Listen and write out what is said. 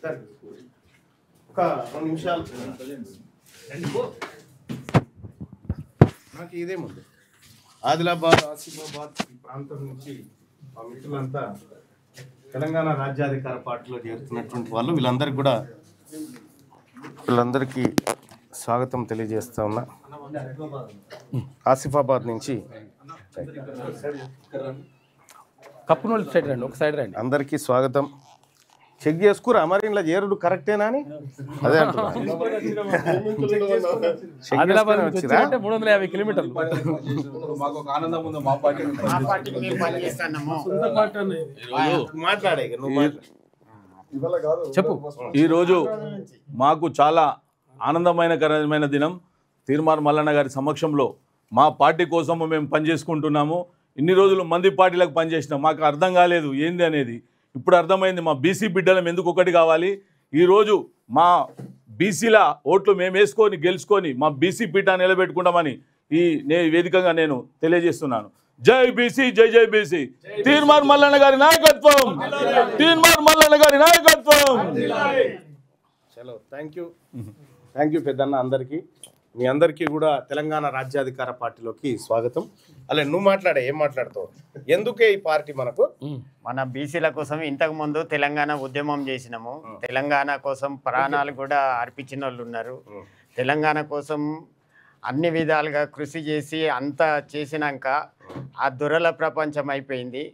ఒక 2 నిమిషాలు నాకు ఇదేముంది ఆదిలాబాద్ ఆసిఫాబాద్ ఈ ప్రాంతం నుంచి మా మిత్రులంతా తెలంగాణ రాజ్యాధికార పార్టీలో చేరుతున్నటువంటి వాళ్ళు వీళ్ళందరికీ స్వాగతం తెలియజేస్తా ఉన్నా. ఆసిఫాబాద్ నుంచి కప్పునోళ్ళు సైడ్ రండి, ఒక సైడ్ రండి. అందరికీ స్వాగతం. చెక్ చేసుకురా మరి ఇలా చేరుడు కరెక్టేనా అని అదే ఆదిలాబాద్ నుంచి వచ్చారంటే 350 కిలోమీటర్లు. మాట్లాడే చెప్పు. ఈరోజు మాకు చాలా ఆనందమైనకరమైన దినం. తీర్మార్ మల్లన్న గారి సమక్షంలో మా పార్టీ కోసము మేము పనిచేసుకుంటున్నాము. ఇన్ని రోజులు మంది పార్టీలకు పనిచేసినాం, మాకు అర్థం కాలేదు ఏంది అనేది. ఇప్పుడు అర్థమైంది, మా బీసీ బిడ్డలం ఎందుకు ఒకటి కావాలి. ఈరోజు మా బీసీల ఓట్లు మేము వేసుకొని గెలుచుకొని మా బీసీ పీఠాన్ని నిలబెట్టుకుంటామని ఈ వేదికగా నేను తెలియజేస్తున్నాను. జై బీసీ, జై జై బీసీ. తీర్మార్ మల్లన్న గారి నాయకత్వం, తీర్మార్ మల్లన్న గారి నాయకత్వం. చలో, థ్యాంక్ యూ పెద్దన్న. అందరికీ మీ అందరికీ కూడా తెలంగాణ రాజ్యాధికార పార్టీలోకి స్వాగతం. అలా నువ్వు మాట్లాడే, ఏం మాట్లాడతావు, ఎందుకే ఈ పార్టీ మనకు? మన బీసీల కోసం ఇంతకు ముందు తెలంగాణ ఉద్యమం చేసినాము. తెలంగాణ కోసం ప్రాణాలు కూడా అర్పించిన వాళ్ళు ఉన్నారు. తెలంగాణ కోసం అన్ని విధాలుగా కృషి చేసి అంతా చేసినాక ఆ దొరల ప్రపంచం అయిపోయింది.